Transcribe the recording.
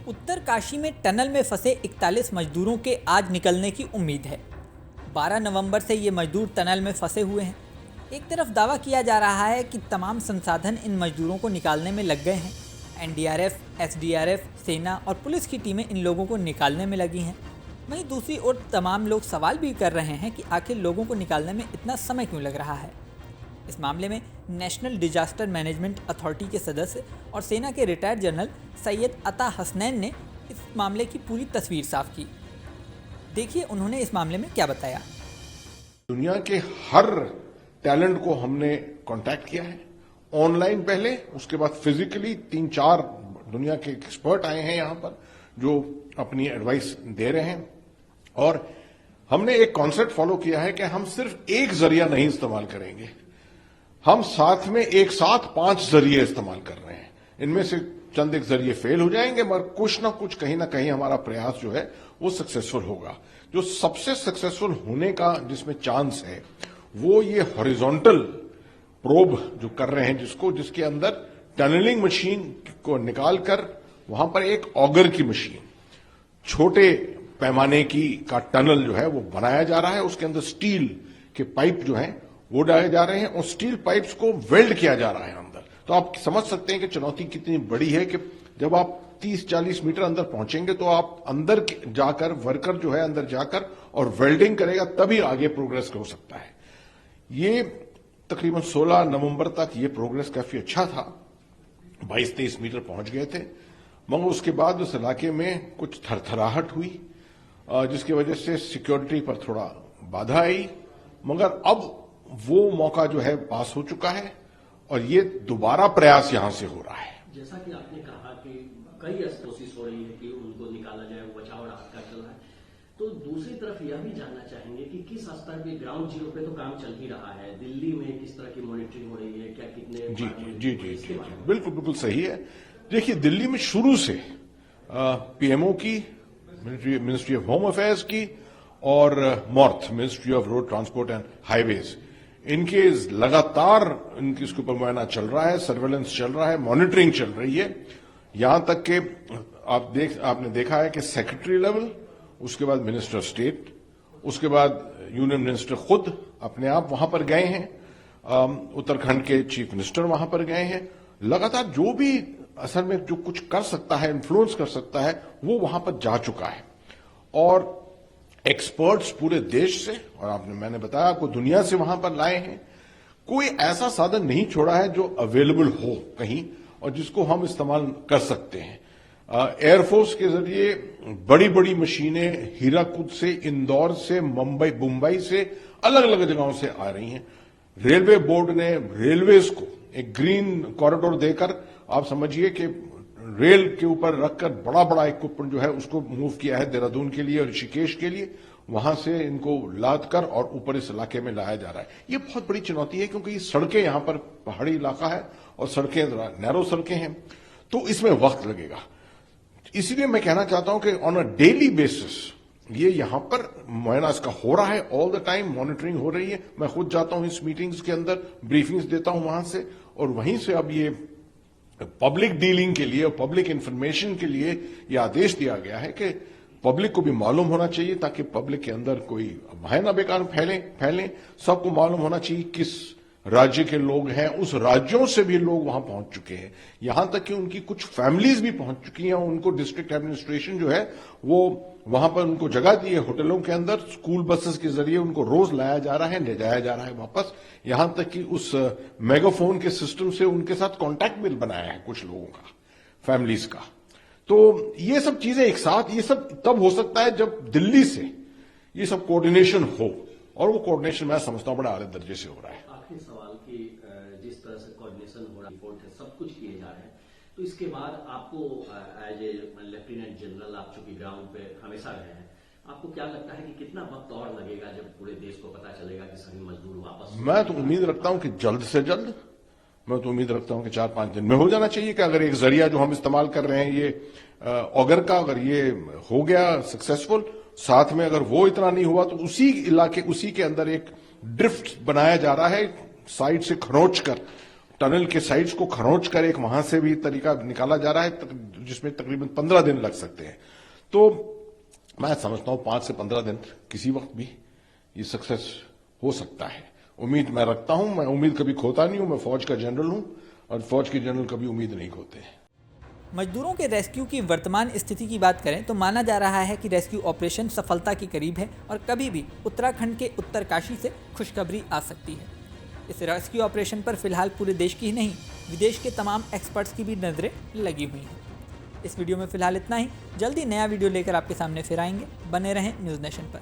उत्तरकाशी में टनल में फंसे 41 मजदूरों के आज निकलने की उम्मीद है। 12 नवंबर से ये मजदूर टनल में फंसे हुए हैं। एक तरफ दावा किया जा रहा है कि तमाम संसाधन इन मजदूरों को निकालने में लग गए हैं। एनडीआरएफ, एसडीआरएफ, सेना और पुलिस की टीमें इन लोगों को निकालने में लगी हैं। वहीं दूसरी ओर तमाम लोग सवाल भी कर रहे हैं कि आखिर लोगों को निकालने में इतना समय क्यों लग रहा है। इस मामले में नेशनल डिजास्टर मैनेजमेंट अथॉरिटी के सदस्य और सेना के रिटायर्ड जनरल सैयद अता हसनैन ने इस मामले की पूरी तस्वीर साफ की। देखिए उन्होंने इस मामले में क्या बताया। दुनिया के हर टैलेंट को हमने कांटेक्ट किया है, ऑनलाइन पहले, उसके बाद फिजिकली 3-4 दुनिया के एक्सपर्ट आए हैं यहां पर जो अपनी एडवाइस दे रहे हैं। और हमने एक कॉन्सेप्ट फॉलो किया है कि हम सिर्फ एक जरिया नहीं इस्तेमाल करेंगे, हम साथ में एक साथ 5 जरिए इस्तेमाल कर रहे हैं। इनमें से चंद एक जरिए फेल हो जाएंगे मगर कुछ ना कहीं हमारा प्रयास जो है वो सक्सेसफुल होगा। जो सबसे सक्सेसफुल होने का जिसमें चांस है वो ये हॉरिजॉन्टल प्रोब जो कर रहे हैं, जिसके अंदर टनलिंग मशीन को निकालकर वहां पर एक ऑगर की मशीन, छोटे पैमाने का टनल जो है वो बनाया जा रहा है। उसके अंदर स्टील के पाइप जो है वो डाले जा रहे हैं और स्टील पाइप्स को वेल्ड किया जा रहा है अंदर। तो आप समझ सकते हैं कि चुनौती कितनी बड़ी है कि जब आप 30-40 मीटर अंदर पहुंचेंगे तो आप अंदर जाकर, वर्कर जो है अंदर जाकर और वेल्डिंग करेगा तभी आगे प्रोग्रेस हो सकता है। ये तकरीबन 16 नवंबर तक ये प्रोग्रेस काफी अच्छा था, 22-23 मीटर पहुंच गए थे। मगर उसके बाद उस इलाके में कुछ थरथराहट हुई जिसकी वजह से सिक्योरिटी पर थोड़ा बाधा आई। मगर अब वो मौका जो है पास हो चुका है और ये दोबारा प्रयास यहां से हो रहा है। जैसा कि आपने कहा कि कई कोशिश हो रही है कि उनको निकाला जाए, वो बचाव राहत का चल रहा है, तो दूसरी तरफ यह भी जानना चाहेंगे कि किस स्तर पे ग्राउंड जीरो पे तो काम चल ही रहा है, दिल्ली में किस तरह की मॉनिटरिंग हो रही है, क्या कितने जी बिल्कुल सही है। देखिए, दिल्ली में शुरू से पीएमओ की, मिनिस्ट्री ऑफ होम अफेयर्स की और मॉर्थ, ministry of road transport and highways, इनके लगातार इसके ऊपर मुआयना चल रहा है, सर्वेलेंस चल रहा है, मॉनिटरिंग चल रही है। यहां तक कि आपने देखा है कि सेक्रेटरी लेवल, उसके बाद मिनिस्टर स्टेट, उसके बाद यूनियन मिनिस्टर खुद अपने आप वहां पर गए हैं, उत्तराखंड के चीफ मिनिस्टर वहां पर गए हैं। लगातार जो भी असल में जो कुछ कर सकता है, इन्फ्लुएंस कर सकता है, वो वहां पर जा चुका है। और एक्सपर्ट्स पूरे देश से, और मैंने बताया आपको, दुनिया से वहां पर लाए हैं। कोई ऐसा साधन नहीं छोड़ा है जो अवेलेबल हो कहीं और जिसको हम इस्तेमाल कर सकते हैं। एयरफोर्स के जरिए बड़ी बड़ी मशीनें हीराकुद से, इंदौर से, मुंबई से, अलग अलग जगहों से आ रही हैं। रेलवे बोर्ड ने रेलवेज को एक ग्रीन कॉरिडोर देकर, आप समझिए कि रेल के ऊपर रखकर बड़ा बड़ा इक्विपमेंट जो है उसको मूव किया है देहरादून के लिए और ऋषिकेश के लिए। वहां से इनको लाद कर और ऊपर इस इलाके में लाया जा रहा है। ये बहुत बड़ी चुनौती है क्योंकि ये सड़कें, यहां पर पहाड़ी इलाका है और सड़कें नैरो सड़कें हैं, तो इसमें वक्त लगेगा। इसलिए मैं कहना चाहता हूं कि ऑन अ डेली बेसिस ये यहां पर मुआयना इसका हो रहा है, ऑल द टाइम मॉनिटरिंग हो रही है। मैं खुद जाता हूं इस मीटिंग्स के अंदर, ब्रीफिंग्स देता हूं वहां से, और वहीं से अब ये पब्लिक डीलिंग के लिए और पब्लिक इंफॉर्मेशन के लिए ये आदेश दिया गया है कि पब्लिक को भी मालूम होना चाहिए ताकि पब्लिक के अंदर कोई भय ना बेकार फैले। सबको मालूम होना चाहिए किस राज्य के लोग हैं, उस राज्यों से भी लोग वहां पहुंच चुके हैं, यहां तक कि उनकी कुछ फैमिलीज भी पहुंच चुकी हैं। उनको डिस्ट्रिक्ट एडमिनिस्ट्रेशन जो है वो वहां पर उनको जगह दी है होटलों के अंदर, स्कूल बसेस के जरिए उनको रोज लाया जा रहा है, ले जाया जा रहा है वापस। यहां तक कि उस मेगाफोन के सिस्टम से उनके साथ कॉन्टैक्ट भी बनाया है कुछ लोगों का, फैमिलीज का। तो ये सब चीजें एक साथ, ये सब तब हो सकता है जब दिल्ली से ये सब कोऑर्डिनेशन हो, और वो कोऑर्डिनेशन मैं समझता हूं बड़ा आले दर्जे से हो रहा है। आखिरी सवाल कि जिस तरह से कोऑर्डिनेशन हो रहा है, रिपोर्ट है, सब कुछ किए जा रहे हैं, तो इसके बाद आपको एज ए लेफ्टिनेंट जनरल, आप चूंकि ग्राउंड पे हमेशा रहे हैं, आपको क्या लगता है कि कितना वक्त और लगेगा जब पूरे देश को पता चलेगा कि सभी मजदूर वापस? मैं तो उम्मीद रखता हूं कि जल्द से जल्द, मैं तो उम्मीद रखता हूं कि 4-5 दिन में हो जाना चाहिए। कि अगर एक जरिया जो हम इस्तेमाल कर रहे हैं ये ऑगर का, अगर ये हो गया सक्सेसफुल, साथ में अगर वो इतना नहीं हुआ तो उसी इलाके, उसी के अंदर एक ड्रिफ्ट बनाया जा रहा है साइड से खरोच कर, टनल के साइड्स को खरोंच कर एक वहां से भी तरीका निकाला जा रहा है जिसमें तकरीबन 15 दिन लग सकते हैं। तो मैं समझता हूं 5 से 15 दिन किसी वक्त भी ये सक्सेस हो सकता है। उम्मीद मैं रखता हूं, मैं उम्मीद कभी खोता नहीं हूं, मैं फौज का जनरल हूं और फौज के जनरल कभी उम्मीद नहीं खोते। मजदूरों के रेस्क्यू की वर्तमान स्थिति की बात करें तो माना जा रहा है कि रेस्क्यू ऑपरेशन सफलता के करीब है और कभी भी उत्तराखंड के उत्तरकाशी से खुशखबरी आ सकती है। इस रेस्क्यू ऑपरेशन पर फिलहाल पूरे देश की ही नहीं, विदेश के तमाम एक्सपर्ट्स की भी नज़रें लगी हुई हैं। इस वीडियो में फिलहाल इतना ही। जल्दी नया वीडियो लेकर आपके सामने फिर आएंगे। बने रहें न्यूज़ नेशन पर।